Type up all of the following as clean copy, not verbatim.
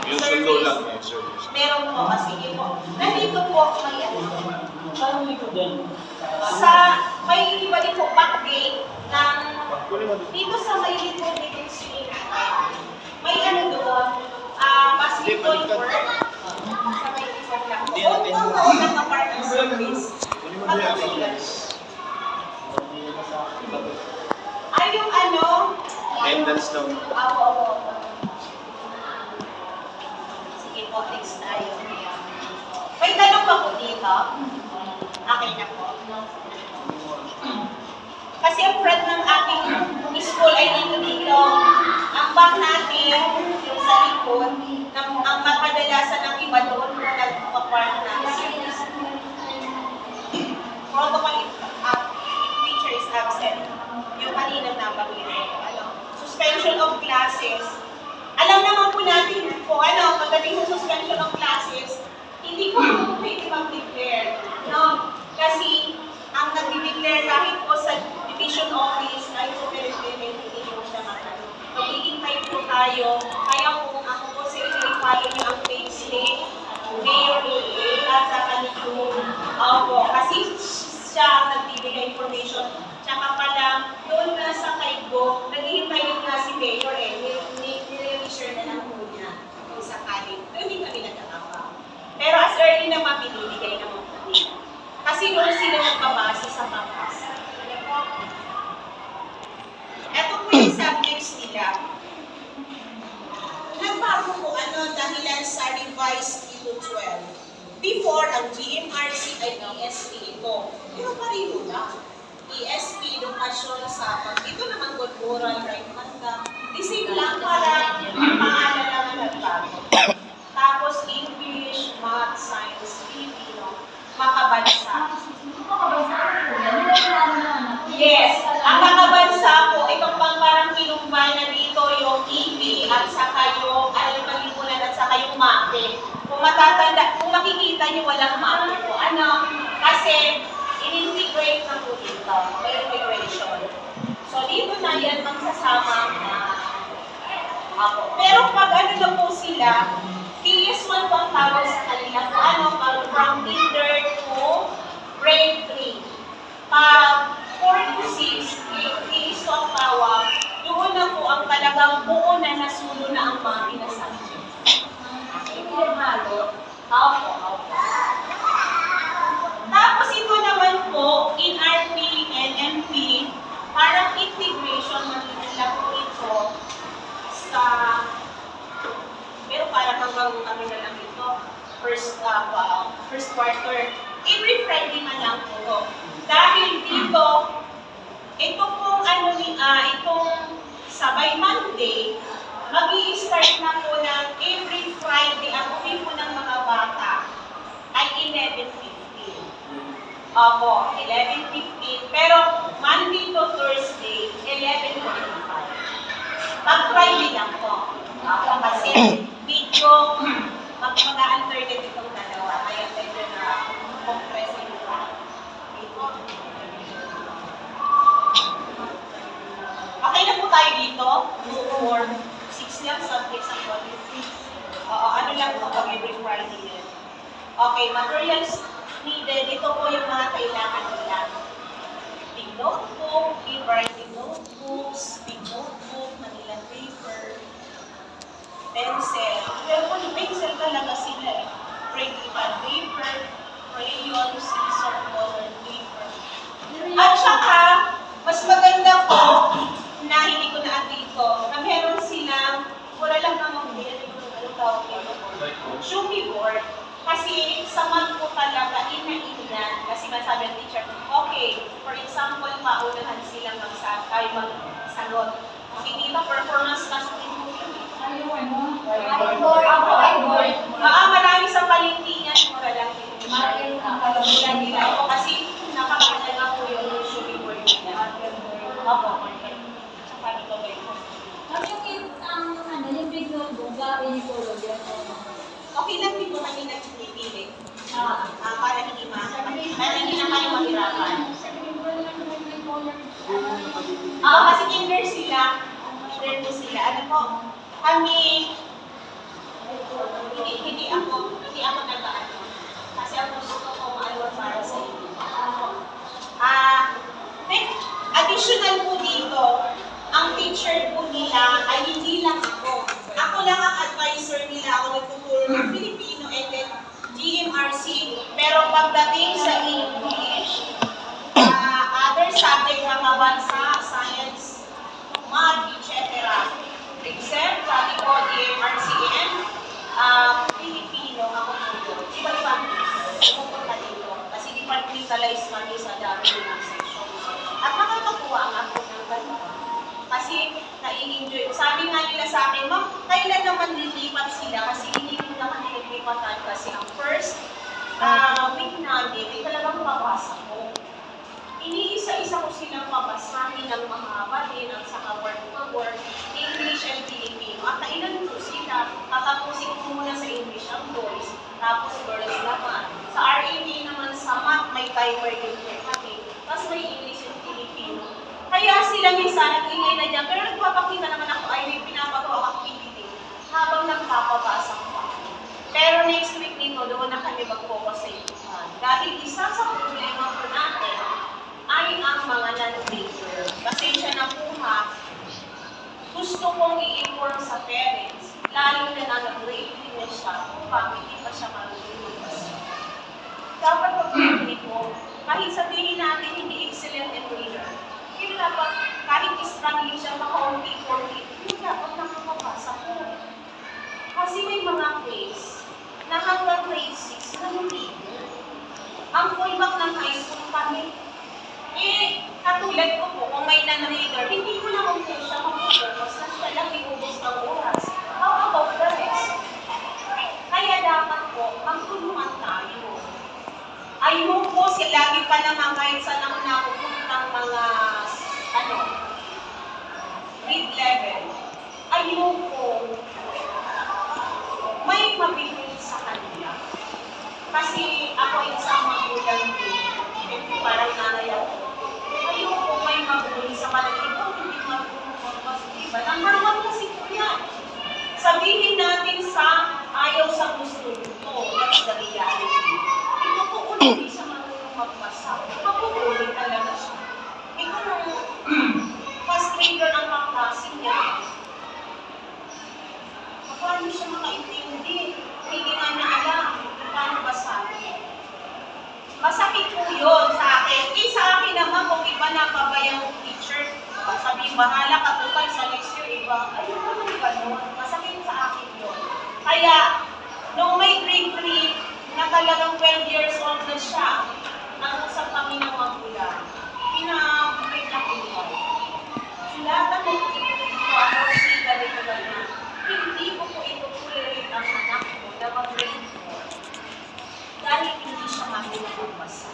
Yung service. sundo lang yung service. Meron po, sige po. Nandito po, may ano. Saan dito din? May iba din po backgate ng Kunin mo dito sa may likod dito si may ano doon, basketball court. Sa may likod lang po. Huwag ng apartment service. Ay, yung ano? attendance lang. Ako. Sige po, next tayo. May tanong ba po dito? Okay na po. Kasi ang front ng ating school ay dito. Ang back natin, yung sa likod, ang makadalasan ng iba doon kung nagpapark na service. Protocol if teacher is absent. Yung kanina nabanggit ko. Suspension of classes. Alam naman po natin po, pagdating sa suspension of classes, hindi ko po pwede mag-declare. No? Kasi, ang nag-declare kahit po sa division office, kahit po hindi po siya matalo. Maghihintay po tayo, kaya po ako po sa inyo, i-follow niyo ang payslip, mayor at sa kanito. Kasi siya ang nagbibigay information. Tsaka pala, doon na sa Kaigo, naghihintay din nga si Mayor nire-reassure na lang po niya kung sakali. Doon din kami nagkakapa. Pero as early na mapinibigay naman po nila. Kasi doon sila nagpabase sa papas. Ito po yung subjects nila. Nagbago po dahilan sa revised Ito 12. Before, ang GMRC ay ESP ito. Pero pareho lang. ESP, edukasyon sa ito naman good moral right conduct. The same lang para pangalan lang ang nagbago. Tapos English, Math, Science, Filipino, makabansa. Yes, ang makabansa po, itong parang kinumbay na dito yung EP at saka yung alimunan at saka yung MAPE. Kung makikita niyo walang MAPE po. Kasi in-integrate na po dito. May integration. So, dito na yan magsasama ako. Pero pag na po sila, PS1 po ang tawag sa kanila. From kinder to grade 3. Pag 4 to 6, PS2 ang tawag, doon na po ang talagang buo na nasulo na ang mga pinasakit. Opo. Tapos ito naman po, in RP and MP, parang integration magiging po ito sa, pero parang hanggang na lang ito, first quarter. Every Friday man lang po. Dahil dito, ito pong itong sabay Monday, mag-i-start na po ng every Friday, ang uwi po ng mga bata ay 11:15. Opo, 11:15. Pero Monday to Thursday, 11:45. Pag Friday lang po. Kasi medyo mag-alternate itong dalawa. Kaya medyo na compress yung okay na po tayo dito. 2 or 6 lang subjects ang quality. Ano lang po pag every Friday din. Okay, materials needed. Ito po yung mga kailangan nila. Big notebook, e-writing notebooks, big notebook, Manila paper, pencil. Pero kung pencil talaga sila grade pad paper, crayon, scissor, colored paper. At saka, mas maganda po na hindi ko na dito, na meron silang, wala lang naman Shumi board. Kasi sa month po talaga, ina-ina. Kasi masabi ng teacher, okay, for example, maunahan silang magsagot. Hindi ba performance class din po yun? Marami sa palinti niya, mura lang din. Mura nila ako kasi nakakita na po yung Shumi board niya. Opo, saka ito ba yun? Okay lang din po kanina pinipili. Para hindi na kayo mahirapan. Kasi kinder sila. Kinder po sila. Ano po? Kami, hindi ako nag-ano. Kasi ang gusto ko ano para sa inyo. Additional po dito, ang teacher po nila ay hindi lang ako. Ako lang ang advisor nila. Ako nagtuturo ng Filipino and then GMRC. Pero pagdating sa English, other subject na mabansa, science, math, etc. Except, sabi ko, GMRCM, Filipino, ako po. Iba-iba, pupunta dito. Kasi departmentalized kami sa dami ng section. At nakakatuwa nga po ng gano'n. Kasi nai-enjoy. Sabi nga nila sa akin, ma'am, kailan naman lilipat sila? Kasi hindi ko naman nilipatan kasi ang first week namin, ay talagang mabasa ko. Iniisa-isa ko silang mabasahin ng mahaba din ang saka word for word, English and Filipino. At kailan po sila, tatapusin ko muna sa English ang boys, tapos girls naman. Sa RAP naman sa math, may timer din po kami. Tapos may English and Filipino. Kaya sila minsan nag-ingay na dyan, pero nagpapakita naman ako ay may pinapagawa activity habang nagpapabasa ko. Pero next week nito, doon na kami mag-focus sa ituhan. Dahil isa sa problema po natin ay ang mga non-major. Pasensya na po ha, gusto kong i-inform sa parents, lalo na nag-grade na siya, kung bakit hindi pa siya marunong. Dapat pag-grade ko, kahit sabihin natin hindi excellent in reader, hindi dapat kahit struggling siya maka-onti-onti, hindi dapat nakakabasa ko. Kasi may mga case na hanggang grade 6 na hindi. Ang fallback ng high school kami, katulad ko po, kung may non-reader, hindi ko na kung siya mag-focus na siya lang iubos ng oras. How about the rest? Kaya dapat po, magtulungan tayo. Ayun po, lagi pa naman kahit saan ako napupuntang mga, grade level. Ayun po, may mabibig sa kanila. Kasi ako isang magulang din. Parang nanay ako. Ayun po, may mabuli sa kanila. Hindi marunong diba? Number one kasi po yan. Sabihin natin sa ayaw sa gusto nito. That's the reality. Ito po kung hindi siya marunong magbasa. Mapuhuli talaga siya. Ito nung first grader ang kaklase niya. Paano siya makaintindi? Hindi nga niya alam kung paano basahin. Masakit po yun sa akin. Sa akin naman, kung iba napabayang teacher, sabi, bahala ka total sa next year, iba, ayun naman ganun. Masakit sa akin yun. Kaya, nung may grade 3, na talagang 12 years old na siya, nag-usap kami ng magulang, pinag-break na pinag. Sulatan mo po ito, ako si ganito na, hindi ko po ito tolerate ang anak ko na mag-grade 4 dahil hindi siya marunong magbasa.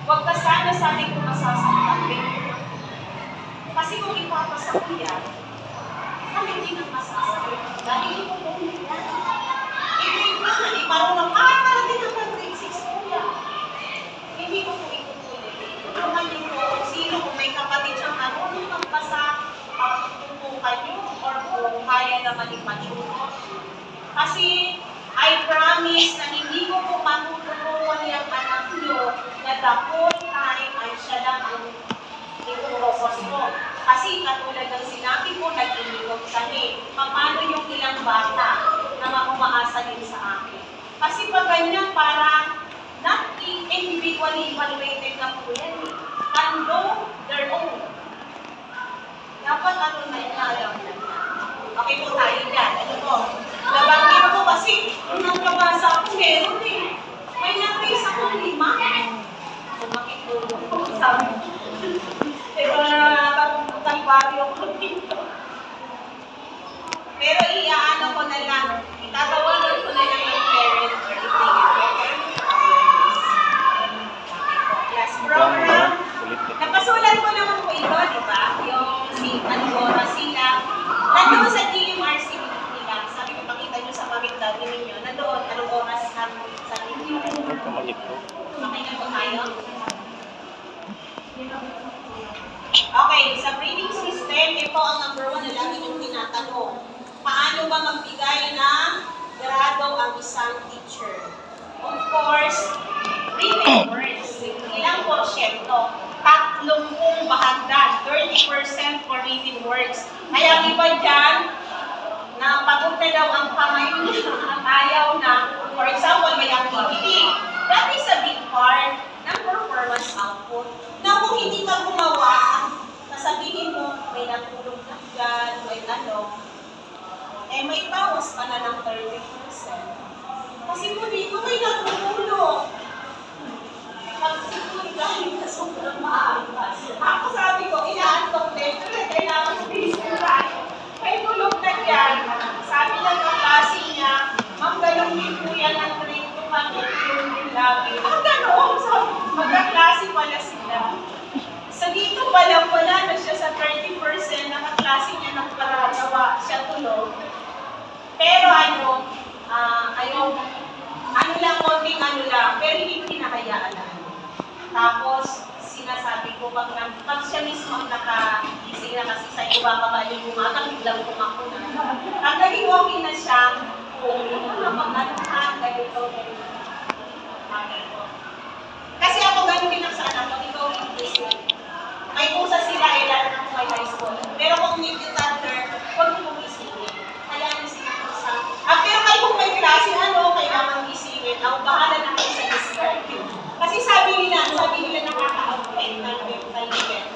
Huwag ka sana sabi ko masasaktan. Kasi kung ipapasa ko yan, kami hindi nang masasaktan. Dahil ito po yan. I-grade na, hindi marunong, parating ang grade 6 po yan. Hindi ko po ito tolerate. Tulungan niyo po kung sino, kung may kapatid siyang marunong magbasa, tutukan niyo, or kung kaya naman ipatulong. Kasi, I promise na hindi ko po matutulungan yung anak niyo na the whole time ay siya lang ang itutokos mo. Kasi katulad ng sinabi ko, nag-inigog kami. Paano yung ilang bata na umaasa din sa akin? Kasi pag ganyan, parang not individually evaluated na po yan. Can know their own. Dapat ano na inaalaw na yan. Okay po tayo dyan. Ano po? Nabanggit ko kasi nung nabasa ako meron eh. May na-trace ako 5. Sumakit ko. Sabi ko. Diba kalbaryo ko dito. Pero iaano ko na lang. Itatawagan ko na lang yung parent or class program. Napasulat ko naman po ito, di ba? Yung si Angora sila. Nandun sa GMRC nila. Sabi ko, pakita nyo sa pamigdali ninyo. Nandoon, anong oras sa ninyo? Okay na po tayo? Okay, sa grading system, ito ang number 1 na lagi niyong tinatanong. Paano ba magbigay ng grade empleyado ang isang teacher. Of course, written words. Ilang porsyento? 30 bahagdan, 30% for written words. Kaya ang iba dyan, na pagod na daw ang kamay niya at ayaw na, for example, may activity. That is a big part ng performance output. Na kung hindi ka gumawa, sasabihin mo, may natulog na dyan, may ano, eh may bawas ka na ng 30%. Kasi mo dito may natulog. Pag siguro dahil na sobrang maaga. Ako sabi ko, inaantok din, pero kailangan busy tayo. May tulog na dyan. Sabi ng kaklase niya, ma'am, ganun din po yan ang grade ko kami, tulog din lagi. Ah, gano'n? Sabi, magkaklase pala sila. So dito pala na siya sa 30% na kaklase niya ng paragawa siya tulog. Pero konting ano lang, pero hindi ko hinahayaan na ano. Tapos, sinasabi ko, pag siya mismo ang nakagising na kasi sa iyo, baka ba yung umaga, biglang kumako na. Ang naging okay na siya, kung napag-anuhan, ganito. Kasi ako ganun din ang sa anak ko, ikaw hindi sila. May pusa sila, lalo na kung may high school. Pero kung need yung toddler, huwag mo kumisingin. Hayaan niyo sila pusa. Pero kayo kung may klase, kailangan isingin. Ang bahala na kayo sa discard. Kasi sabi nila nakaka-outlet ng mental health.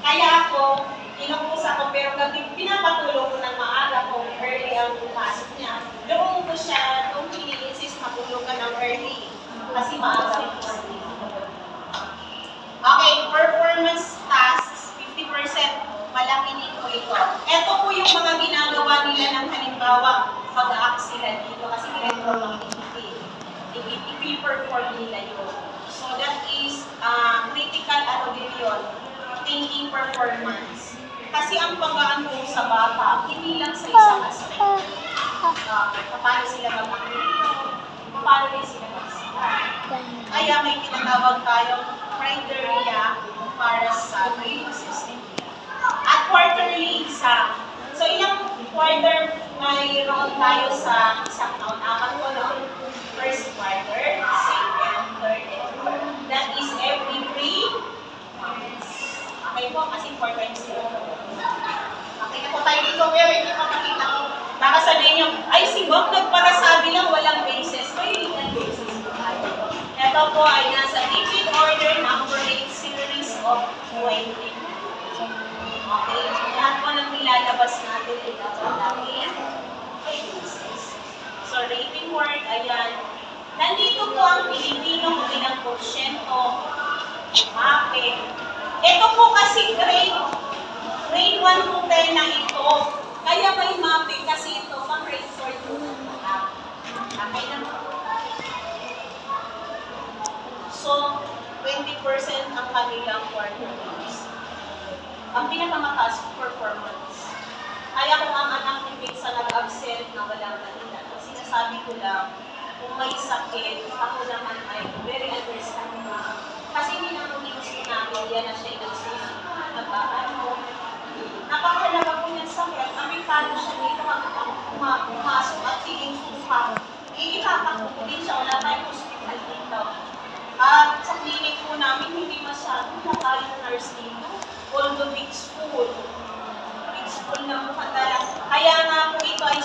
Kaya ako, inupusa ko, pero pinapatulong ko ng maaga kung early ang pumasok niya. Doon ko siya, doon ini-insist matulog ka ng early. Kasi maaga ang pumasok. Okay, performance tasks, 50%. Malaki dito ito. Ito po yung mga ginagawa nila ng halimbawa, pag-act sila dito kasi electromagnetic. I-perform nila yun. So that is critical din yun, thinking performance. Kasi ang pag-aan po sa bata, hindi lang sa isang aspect. Paano sila mag-activate, paano rin sila mag-start. Kaya may tinatawag tayong criteria para sa grading system. At quarterly exam. So ilang quarter mayroon tayo sa isang taon? 4 po noon. First quarter, second, third, and fourth. That is every 3 months. Okay po, kasi 4 times 2. Okay na po tayo dito, pero hindi pa makita ko. Baka sabihin nyo, ay si Bob nagparasabi lang walang basis. May legal basis po tayo. Ito po ay nasa digit order number 8 series of 20. Okay, lahat po ng nilalabas natin ay dapat lagi may basis. So rating word, ayan. Nandito po ang Pilipino kung ilang porsyento. Mape. Ito po kasi grade 1 to 10 na ito. Kaya may mape kasi ito pang grade 4 to 10 na. Okay na po. So, 20% ang kanilang quarterlies. Ang pinakamataas performance. Kaya kung ang anak ni Pizza nag-absent na walang dahilan, sinasabi ko lang, kung may sakit, ako naman ay very understanding. Kasi hindi naman gusto namin, yan na siya inagsusunod. Napakalaga po niyang sakit, amitado siya dito, pumasok at tiging suha. Itatakbo po din siya, wala tayong hospital dito. At sa clinic po namin, hindi masyadong nakayong nurse dito. Although big school na po kadala. Kaya nga po ito ay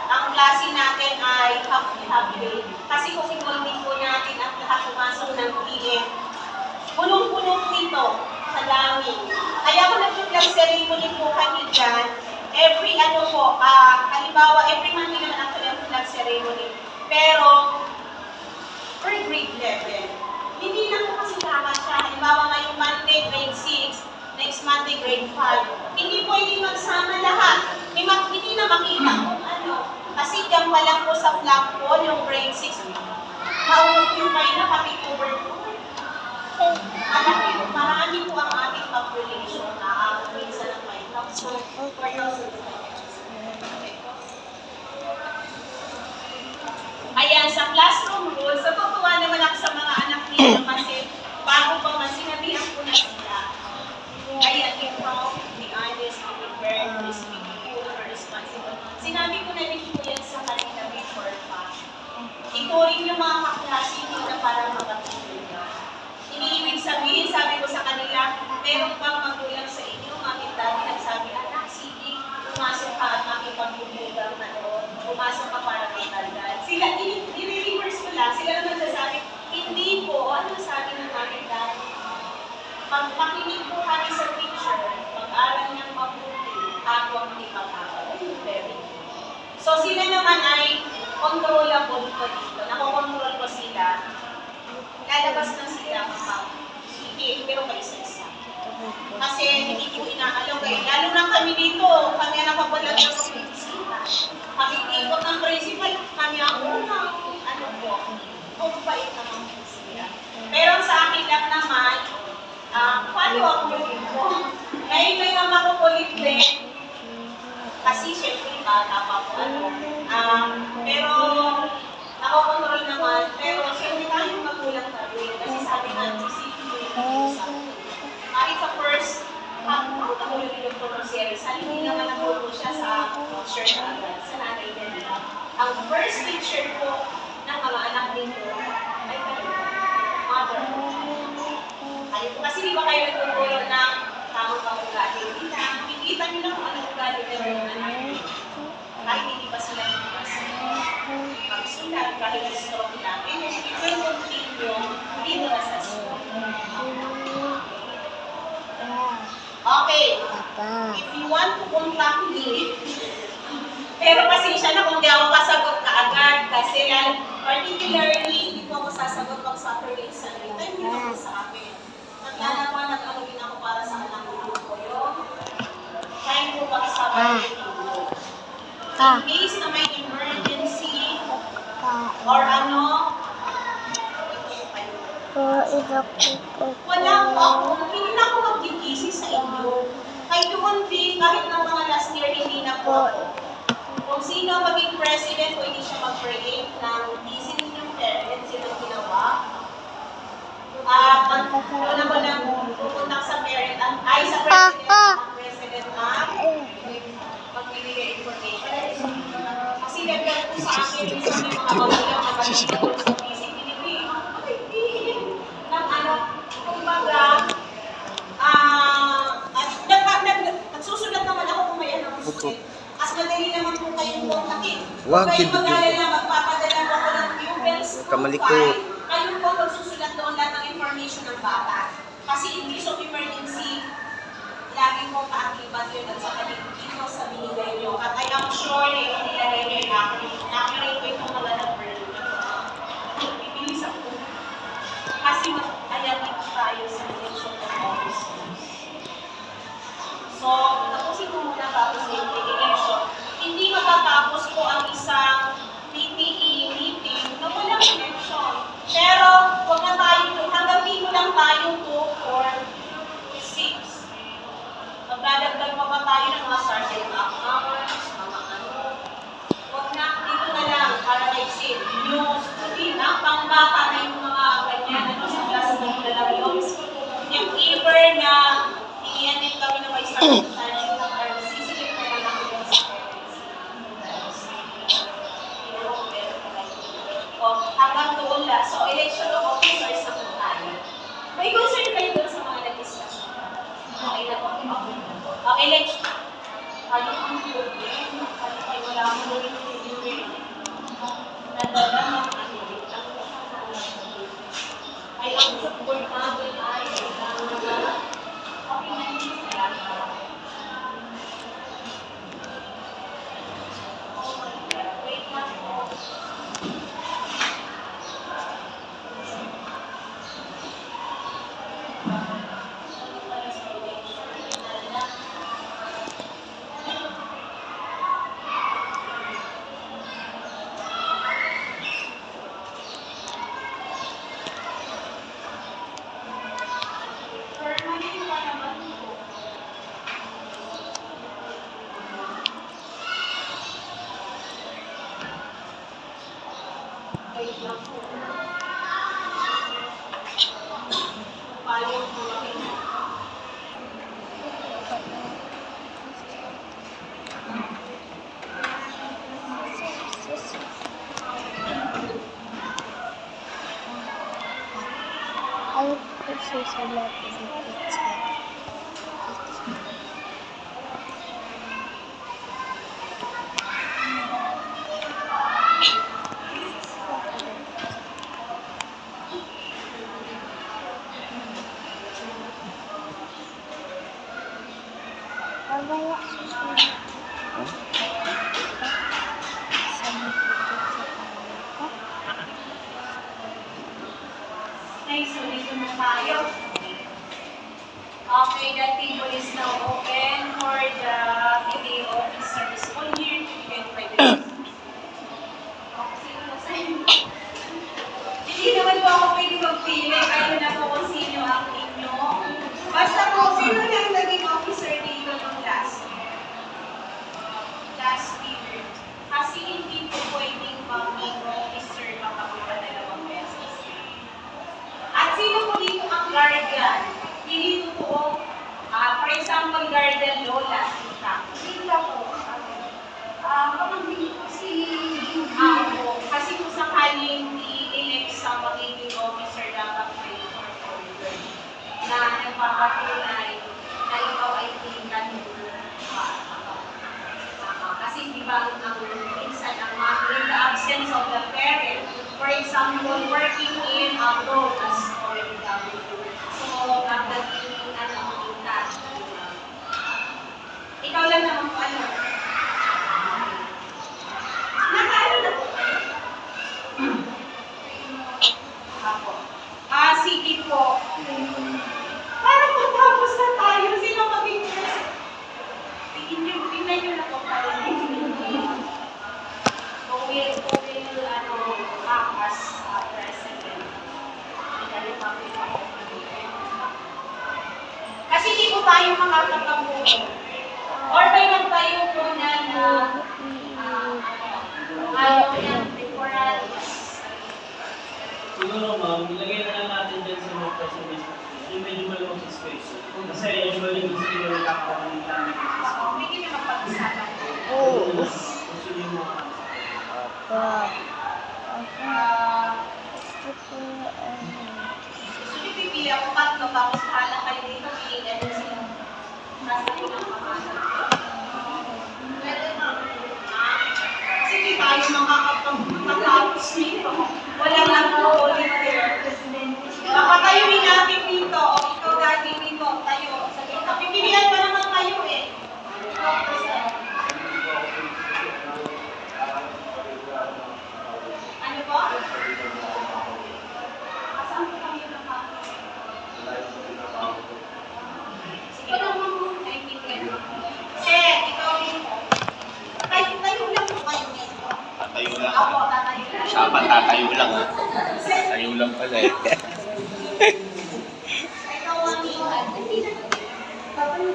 ang klase natin ay half day. Kasi kung involving po natin at lahat pumasok ng PM, punong-puno po ito sa dami. Kaya kung nag-flag ceremony po kami dyan, halimbawa, every Monday naman ang flag ceremony. Pero, per grade level. Hindi na po kasi tama siya. Halimbawa, ngayong Monday, grade 6, next Monday, grade 5. Hindi pwede magsama lahat. Hindi na makita kung ano. Kasi dyan pa lang po sa flag po, yung grade 6, ma-occupy na kami cover po. Marami po ang ating population na minsan ng 5,000, 4,000. Ayan, sa classroom rules, natutuwa naman ako sa mga anak nila kasi bago pa man sinabihan ko na sila. Ayan, ikaw, be honest, be fair, be respectful, be responsible. Sinabi ko na rin po yan sa kanila before pa. Ituring yung mga kaklase nyo na para makatulong na. Iniibig sabihin, sabi ko sa kanila, meron bang magulang sa inyo, mami dati nagsabi, anak, sige, pumasok ka at makipagbubugang na doon. Pumasok ka para magdaldal. Sila, i-reverse ko lang, sila naman sasabi, hindi po, ano sabi ng mami dati? Pag-pakinig po kami sa teacher, pag-aral niyang mabuti, ako ang ipag-aral. So sila naman ay controllable po dito. Nakokontrol ko sila. Lalabas na sila kapag sige, pero kayo sa isa. Kasi hindi ko inaalok eh. Lalo na kami dito, kami ang nakabalag ng opisina. Kami ikot ng principal, kami ang unang, ano po, pumapait naman po sila. Pero sa akin lang naman, paano ako dito? Ngayon may naman ako kulit din. Kasi syempre bata pa po ano. Pero nakokontrol naman. Pero syempre tayong magulang tayo. Kasi sabi nga, isipin mo yung isa. Kahit sa first, ang tagulo ni Dr. Rosero, hindi naman nakulo siya sa shirt agad, sa nanay niya. Ang first teacher ko ng mga anak nito ay kayo, mother. Kayo po, kasi di ba kayo nagtuturo ng tamang pag-ugali? Kikita nyo lang kung anong ugali na yung anak nyo. Kahit hindi pa sila nagpasa. Pag-sulat, kahit stroke lang, ito yung continue dito na sa school. Okay. If you want to contact me, pero pasensya na kung di ako kasagot ka agad kasi lalo, particularly, hindi ko ako sasagot pag Saturday, Sunday. Time nyo ako sa akin. Naglalaman at ano din ako para sa anak ko yung time ko pag Saturday. In case na may emergency or ano, wala ako, hindi na ako magkikisi sa inyo. Kahit yung din, kahit ng mga last year, hindi na po ako. Kung sino maging president, pwede siya mag-create ng easily yung parents, yun ang ginawa. Wala ba lang pupunta sa parent, ay sa president, ang president ang magbibigay information. Kasi level po sa akin, minsan may mga magulang magkakaroon sa basic kumbaga, nagsusulat naman ako kung may ano gusto. As madali naman po kayong kontakin. Huwag kayong mag-alala, magpapadala po ako ng pupils profile. Kayong po magsusulat doon lahat ng information ng bata. Kasi in case of emergency, laging po ka-activat yun at saka dito sa binigay nyo. At I am sure na yung nilagay nyo yung accurate ko itong mga number. Ibilis ako. Kasi ayatin tayo sa election of office. So, tapusin ko muna tapos yung election. Hindi matatapos po ang isang PTE meeting na walang election. Pero, huwag na tayo, hanggang dito lang tayo 2, 4, 6. Magdadagdag pa ba tayo ng mga sergeant hours, mga ano. Huwag na, dito na lang, para na-exit. News, hindi na, pang-bata na yung mga ganyan, ano sa class na yung yung paper na i-edit kami na may sergeant ng RC, silip na lang ako yung sa parents. O, hanggang doon lang. So, election of officers sa tayo. May concern kayo doon sa mga nag-discuss. Okay na po. Election. Ano ang problem? Ano kayo wala akong ulit-ulit? Nadala ng ano? Ay, ang support namin ay okay na hindi sila. Wait lang po. Nice, so dito na tayo. Okay, the table is now open for the PTA officers. 1 year, 25 days. Okay, sino na sa'yo? Hindi naman po ako pwede magpili. Kayo na po kung sino ang inyo. Basta po, sino na yung naging officer dito ng last year? Last year. Kasi hindi po pwedeng maging officer makapagpadalawang beses. At sino po dito ang guardian? Hindi po, for example, guardian lola. Hindi po. Pamangkin po si Ako. Kasi kung sakaling i-elect sa magiging officer, dapat may order na nagpapatunay na ikaw ay tingnan mo. Kasi di ba ang minsan ang in the absence of the parent, for example, working in abroad as OFW. So, nagdating ang itat. Ikaw lang naman po ano. Nakaano na po kayo? Ako. Sige po. Para matapos na tayo, sino maging president? Tingnan nyo na po tayo. Kung will, act as president of the Republic of the Philippines. Kasi hindi po tayo makakapabuo. Or may nagtayo po na ayaw niya temporal. Siguro ma'am, ilagay na lang natin dyan sa mga president. Yung medyo maluwag sa space. Kasi usually gusto nyo nakakaroon ng planning sa space. Hindi kita mapag-usapan. Gusto nyo yung mga So, pipili ako tatlo, tapos pahala kayo dito, pilihan nyo sila. Nasa ilang pangalan. Pwede na. Kasi hindi tayo makakapagpapatapos nito. Walang nag-uulit there. Papatayuin natin dito. O ikaw dati dito, tayo. Pipilihan pa naman kayo eh. Ano po? Saan po kami nakakita? Sige naman mo. Sir, ikaw din po. Tayo lang po kayo dito. Tatayo lang. Ako, tatayo lang. Siya pa tatayo lang. Tayo lang pala eh. Ikaw ang iwan. Tatayo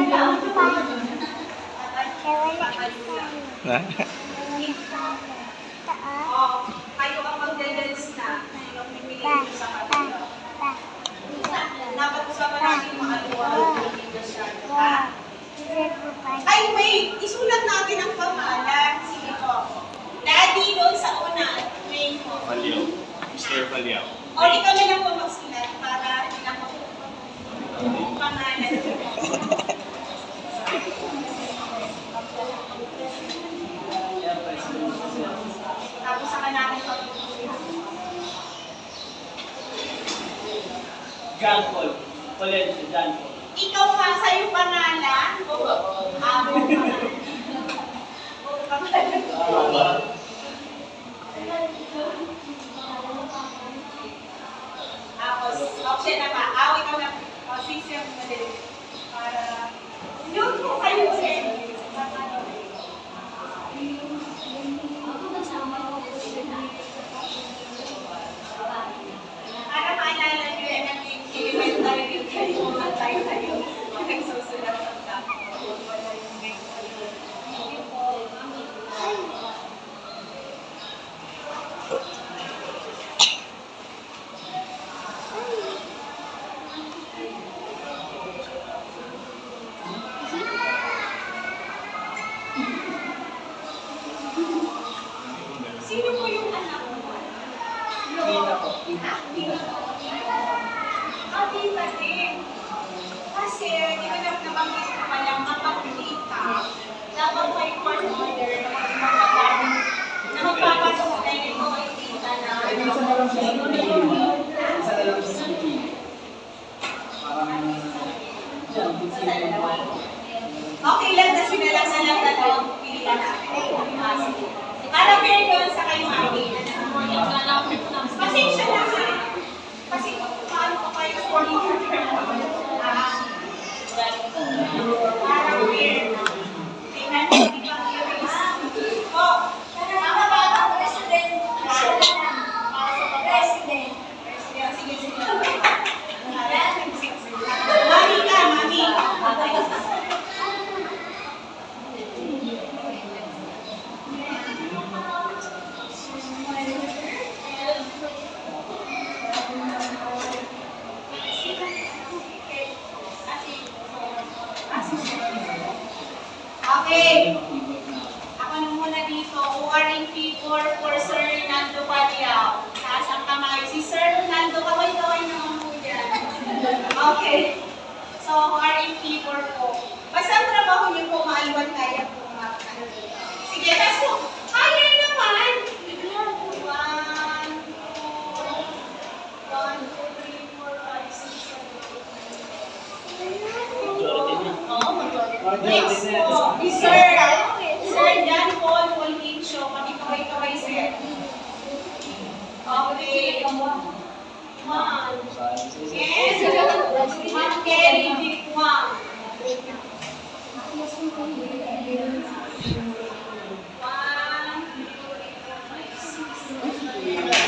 lang. Tatayo lang. Kayo ang magdadals na. Yung pipili nyo sa kanila. Napag-usapan natin yung aluwa. Ay, wait! Isulat natin ang pangalan. Sige po. Daddy doon sa una. Name mo. Palyaw. Mr. Palyaw. O, ikaw na lang po magsulat para hindi na po yung pangalan. Tapos saka natin pag-usulat. John Paul. Valencia, John Paul. Ikaw nga sa'yo pangalan? Buong pangalan. Buong pangalan. Tapos, option na pa. Ikaw na. O, sisip mo din. Para, yun po kayo eh. Para maalala nyo yan ang elementary din kayo. Tayo. Nagsusulat ng damo. Sa dalawa. Okay lang, kasi na lang dalawang pilihan natin. Para fair yun sa kayo, Mami. Pasensya na ha. Kasi paano ko kayo for para fair. Tingnan mo, di ba curious? Oh, tama ba? President. President. Sige, sige. Mami ka, Mami. Okay. Ako na muna dito. ORNP for Sir Ronaldo Padiao. Taas ang kamay. Si Sir Ronaldo, kaway-kaway naman po dyan. Okay. So, ORNP for po. Basta ang trabaho niyo po, maaliwan kaya po makakano dito. Sige, kasi kaya naman. 1, 2, 3, 4, 5, 6, 7, 8. Next po, Sir John Paul Fulgencio, makikaway-kaway sir. Okay. Ma'am. Yes. Ma'am Kelly Dikwang. 1, 2, 3, 4, 5,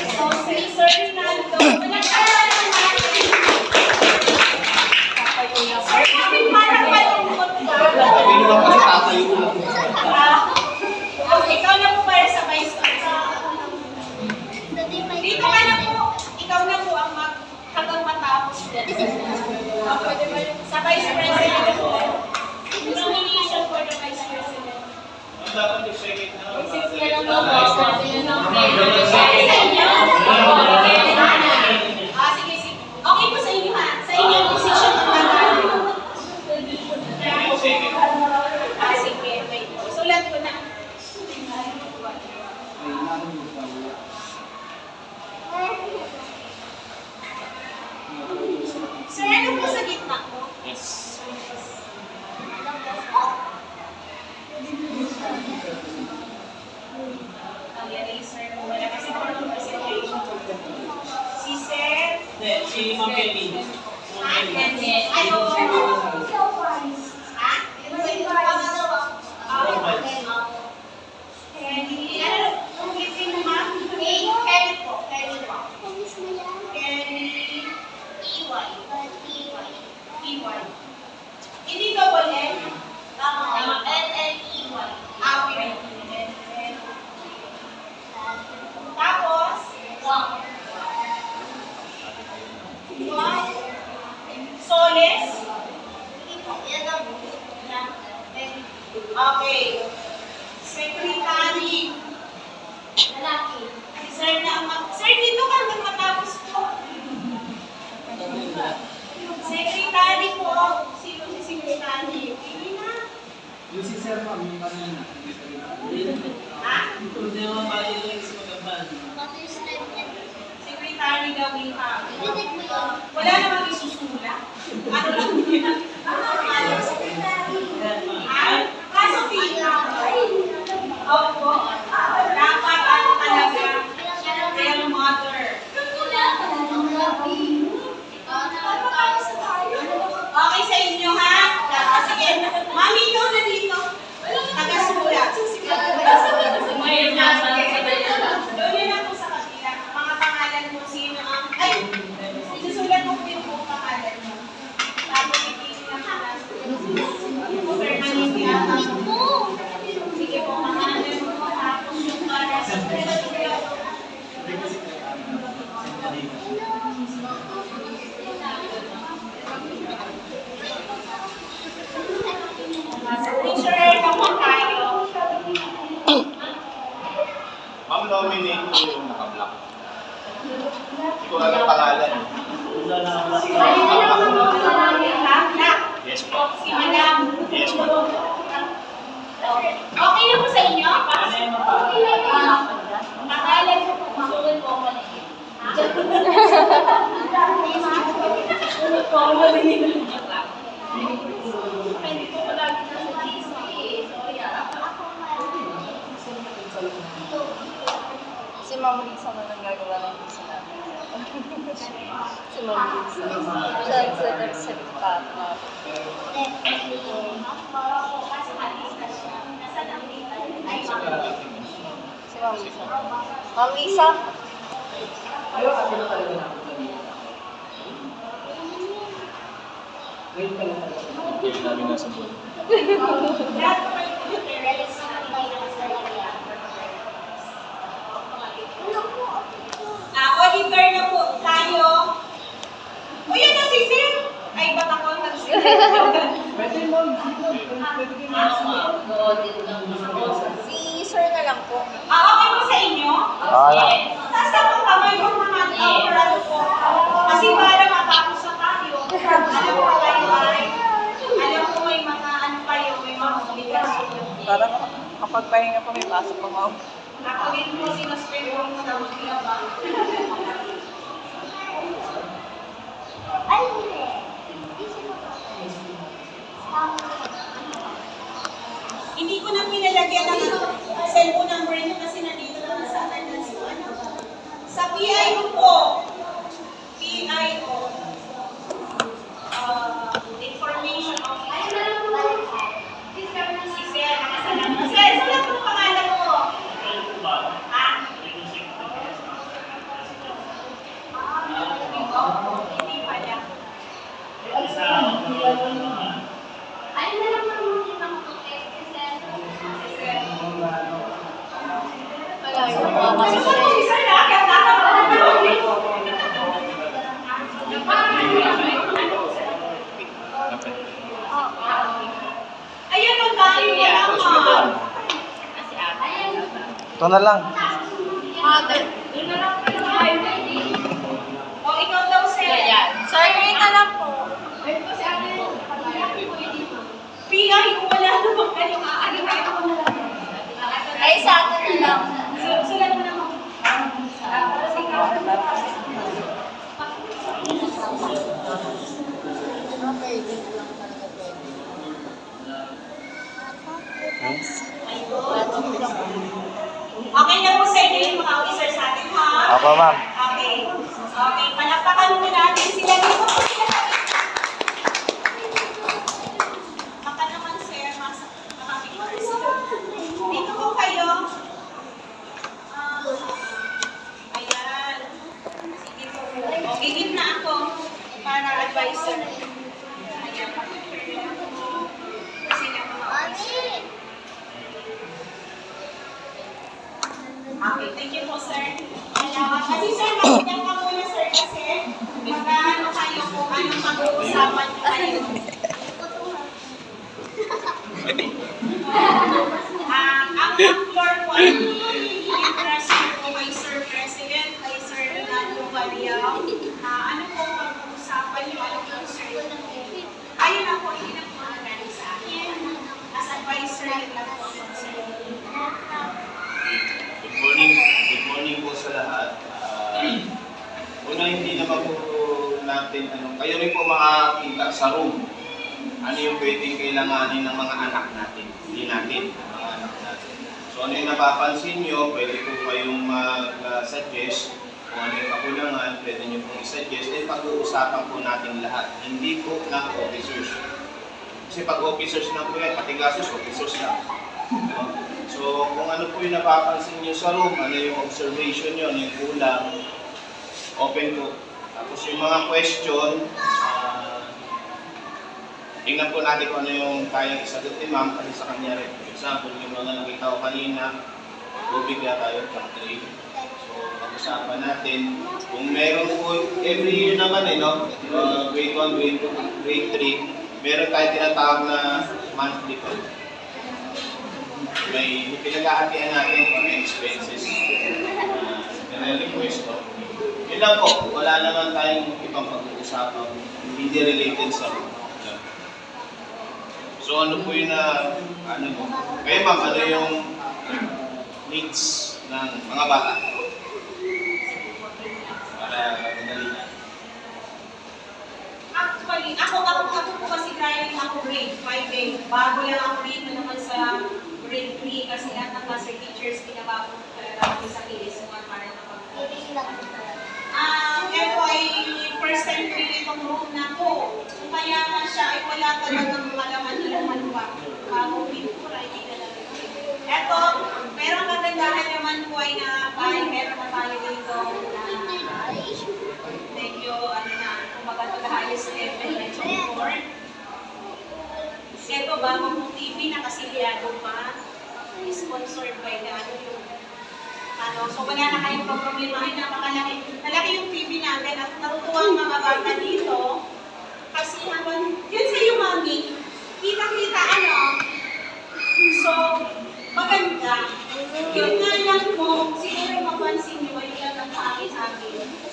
6. So, si Sir Rinaldo. Malakala naman. Sir, bakit parang malungkot ka? Sabi naman kasi tatayo lang. Ikaw na po para sa vice dito ka na po. Ikaw na po ang hanggang matapos. Sa vice president po. Nomination for the vice president. Ang dapat yung second na. Sige, sige. Okay po sa inyo ha. Sa inyo ang position ng magano. Sige. Wait. Sulat ko na. Sir, ano po sa gitna mo? Yes. Ang eraser mo. Wala kasi po ng presentation. Si Sir. Hindi, si Ma'am Kelly. Ano? Ha? Kelly. Ano? Kung gipin mo ma'am? Kelly po. Kelly po. Kelly. EY. Hindi ka bolen? Tama. L-L-E-Y. Okay. Tapos? Wang. Soles? Okay. Secretary. Lalaki. Sir, Sir, dito ka hanggang matapos po. Secretary po. Sino si secretary? Hindi na. Yung si Sir Ma'am, yung kanina. Ha? Hindi naman bali lang sa magaban. Secretary gawin ka. Wala namang isusula. Ano lang yan? Kaso opo. Dapat ano talaga. Real mother. Okay sa inyo ha? Sige. Mami, ikaw na dito. Taga-sulat. Doon yun ako sa kapila. Mga pangalan mo, sino ang... Ay! Isusulat mo din po pangalan mo. Tapos ipili lang ka lang. Permanent yata. Sige po, pangalan mo. Tapos yung para sa... Picture naman tayo. Ma'am, nominate ko yung naka-block. Hindi ko alam pangalan. Yes po. Si Madam. Yes po. Okay na po sa inyo? Ano yung Pangalan ko po. Sulit po ako na yun. Sulit po ako na yun. Ma'am Lisa. Siya ang nagsalita. Si Ma'am Lisa. Ma'am Lisa? Ngayon pa lang talaga. Hindi namin nasa buwan. Lahat po kayo computerized na auditor na po tayo. O yan na si Sir. Ay, ba't ako nag-Sir? Pwede ma'am, pwede kayo Si Sir na lang po. Okay po sa inyo? Okay. Taas na po kamay yung mga operado po. Kasi para matapos na tayo. Alam ko kayo ay, alam ko may mga ano kayo, may mga obligasyon. Para kapag pahinga pa may pasok pa ma'am. Ako din po, sinuspend ko muna mag-ilaba. Hindi ko na pinalagyan ng cellphone number niyo kasi nandito naman sa attendance ko. Ano? Sa PIO po. PIO. Information of... Si Sir, nakasalamat. Sir, saan po pangalan mo? Ha? Hindi pala. Wala yung mga kasi Ano po si Sir na? Kaya Ayan, ang dami mo naman. Ito na lang. Mother. O, ikaw daw, Sir. Sir, green na lang po. PI, wala naman kayong aanimay ako na lang. Ay, sa akin na lang. Sulat mo naman. Okay na po sa inyo yung mga officers natin, ha? Opo, ma'am. Okay. Okay, palakpakan muna natin sila. Dito po sila sa baka naman, sir, makapigil sila. Dito po kayo. Ayan. Sige po. Okay, give na ako para advisor. Ayan. Sila mga officers. Okay, thank you po, sir. Kasi sir, magiging ka muna, sir, kasi magkano kayo kung anong pag-uusapan nyo kayo. Ang floor po ay i-present po kay Sir President, kay Sir Ronaldo Valiao. Ano po pag-uusapan nyo? Ano po, sir? Ayun na po, hindi na po magaling sa akin. As advisor, yun lang po, sir. Good morning po sa lahat. Una, hindi naman po natin, kayo rin po makakita sa room. Ano yung pwedeng kailanganin ng mga anak natin, hindi natin, mga anak natin. So ano yung napapansin nyo, pwede po kayong mag-suggest kung ano yung kakulangan, pwede nyo pong i-suggest, then pag-uusapan po natin lahat, hindi po ng officers. Kasi pag officers na po yan, pati gasos, officers lang. So, kung ano po yung napapansin nyo sa room, ano yung observation nyo, ano yung kulang, open po. Tapos yung mga question, tingnan po natin kung ano yung kayang isagot ni ma'am kasi sa kanya rin. For example, yung mga nakita ko kanina, tubig na tayo, pang-trade. So, pag-usapan natin. Kung meron po, every year naman no? Grade 1, grade 2, grade 3, meron tayo tinatawag na monthly po. May pinag-ahatian natin kung ano expenses na request ko. Yun lang po, wala naman tayong ibang pag-uusapan, hindi related sa room. So ano po yun na, ano po? Kaya ma'am, ano yung needs ng mga bata? Para madali na. Actually, ako po kasi dahil ako grade 5 eh. Bago lang ako dito naman sa grade 3 kasi lahat ng master teachers pinabago talaga kami sa KS1 para napag- ito ay first time siya ay wala talagang malaman pa. Bagong pintura, hindi na natin. Eto, pero ang kagandahan naman po ay na meron na tayo dito na medyo, kumbaga ito na highest level na support. Ito, bagong pong TV, nakasiliado pa. Sponsored by so wala na kayong problemahin, malaki yung TV natin at natutuwa ang mga bata dito kasi habang yun sa iyo mami, kita so maganda yun nga lang po, siguro mapansin nyo ay lang ang akin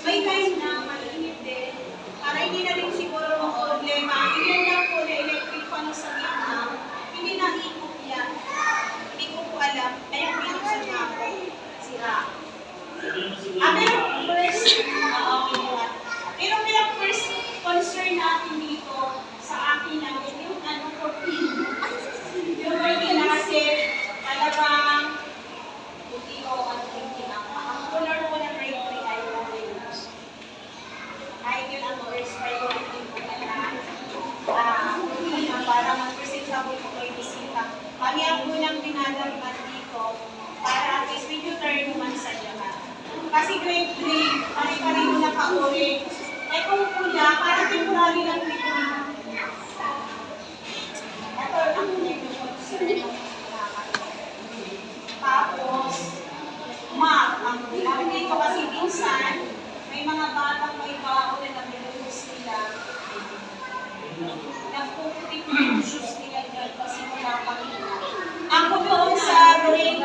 may time na mainit din para hindi na rin siguro problema yun lang po na electric fan sa gitna hindi na ikot yan hindi ko po alam ay ang pinuksan nga po sira. Pero bilang first concern natin dito sa akin natin yung yung na kasi talagang hindi ko ang color po ng grade 3 ay orange. Kahit yun ang first priority po na para mag-presentable po kayo bisita. Kami ang unang dinadagdag dito para at least with you turn naman sa lahat. Kasi grade 3, pare-pareho na ka-orange. Eh kung pula, para temporary lang dito. Ito ang medyo concern. Tapos, math. Ang dito kasi minsan, may mga batang may baon na nag-reduce nila. Nagpuputik yung shoes nila dyan kasi wala pa nila. Ako doon sa grade,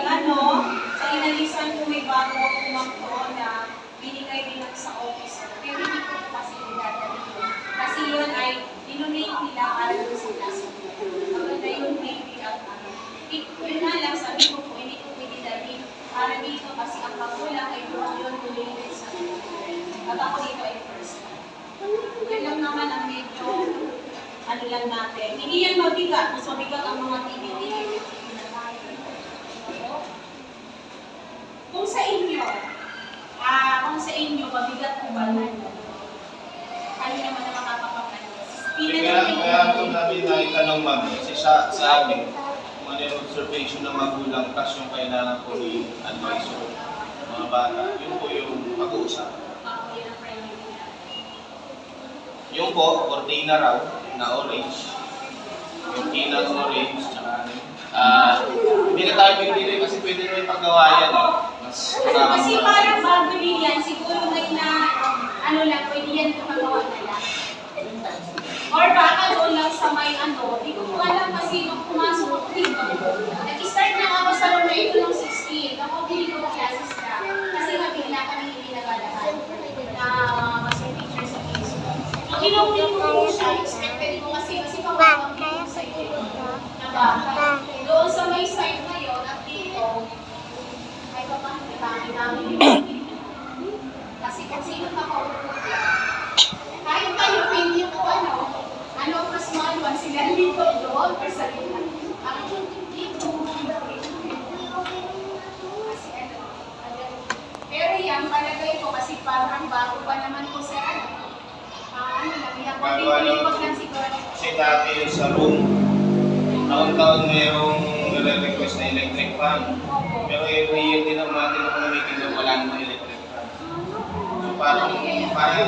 sa inalisan ko may bago ako kumakto na binigay din ako sa office. Pero hindi ko kasi nidadali yun. Kasi yun ay dinonate nila para doon sa class. Maganda yung name nila. Yun nga lang, sabi ko po, hindi ko pwede dali. Para dito kasi ang kakulang ay doon yun related sa mga. At ako dito ay first. Yan lang naman ang medyo lang natin. Hindi yan mabigat. Mas mabigat ang mga TV. Kung sa inyo, mabigat po ba na? Ano naman na makakapagano? Kaya po namin naitanong ma'am, kasi sa amin, kung ano yung observation ng magulang, plus yung kailangan po ni advisor, mga bata, yun po yung pag-uusap. Yung po, cortina raw, na orange. Yung tinang orange, tsaka hindi na tayo pinili kasi pwede na yung paggawa yan. Kasi parang bago din yan, siguro may pwede yan paggawa na lang. Or baka doon lang sa may di ko po alam kasi nung pumasok dito, nag-start na ako sa room na ito ng 16. Ako hindi ko classes ka. Kasi mabigla kami hindi nagalahan na mas may picture sa Facebook. Ang kinaunin ko po siya, expected ko kasi pawawang dito sa iyo na bata. Doon sa may side na yun at dito, ay dami yung kasi kung sino nakaupo kahit tayo pinyo ko ano mas maluwan sila dito doon or sa lima. Ang dito kasi pero yan palagay ko kasi parang bago pa naman ko sa lang siguro. Kasi dati sa room, taon-taon mayroong nire-request na electric fan. Pero every year din ang natin na kumamitin na wala namang electric fan. So parang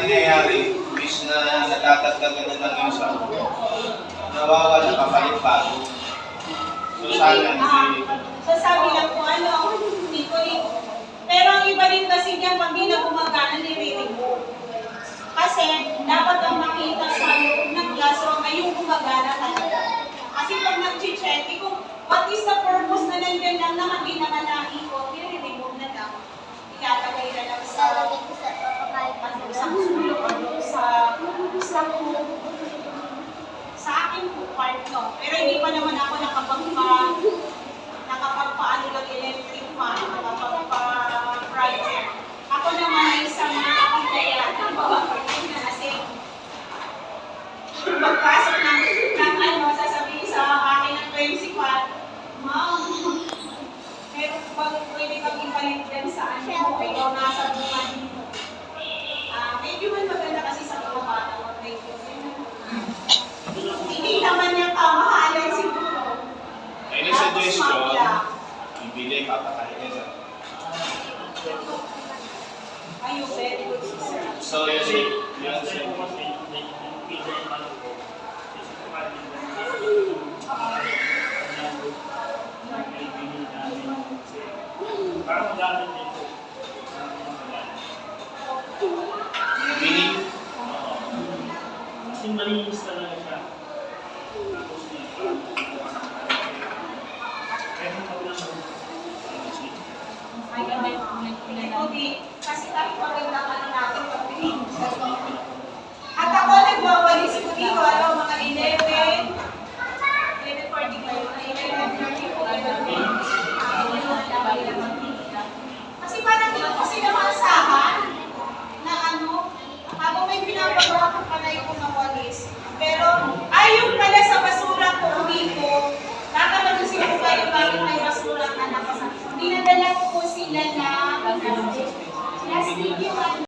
nangyayari, bis na natatagdagan na lang yung sa nawawala kapalit bago. So sana hindi. So sabi lang po hindi ko rin. Pero ang iba rin kasi diyan pag di na gumagana, nire-remove. Kasi dapat ang makita sa loob ng classroom ay yung gumagana talaga. Kasi pag nag-check, kung what is the purpose na nandiyan lang naman, di naman naikot, i-remove na lang. Ilalagay na lang sa sulok o sa akin po part no. Pero hindi pa naman ako nakapagpaano lang electric fan, nakapagpa-primer. Ako naman ay isang nakakita yan. Kasi pagpasok ng sasabihin sa akin ng principal, Ma'am, meron pwede kang ipalit dyan sa ikaw nasa bunga dito. Medyo man maganda kasi sa mga bata, medyo suggestion, mapla. bibili, papakain sa. Ayun, very good sister. So, yun Kasi si po kasi, pizza yung ano ko. Kasi po kami parang magamit din po. Bili. Kasi malinis talaga siya. Tapos niya, parang meron pa lang Ito di, kasi kahit maganda ka na natin pagpilin. At ako nagwawalis ko dito, mga 11, 11:30, kasi parang hindi ko sila maasahan na habang may pinapagawa ko panay ko na walis. Pero, ayun pala sa basura ko dito, nakamagusin ko kayo bakit may basura ang anak ko. Dinadala ko po sila na plastic yung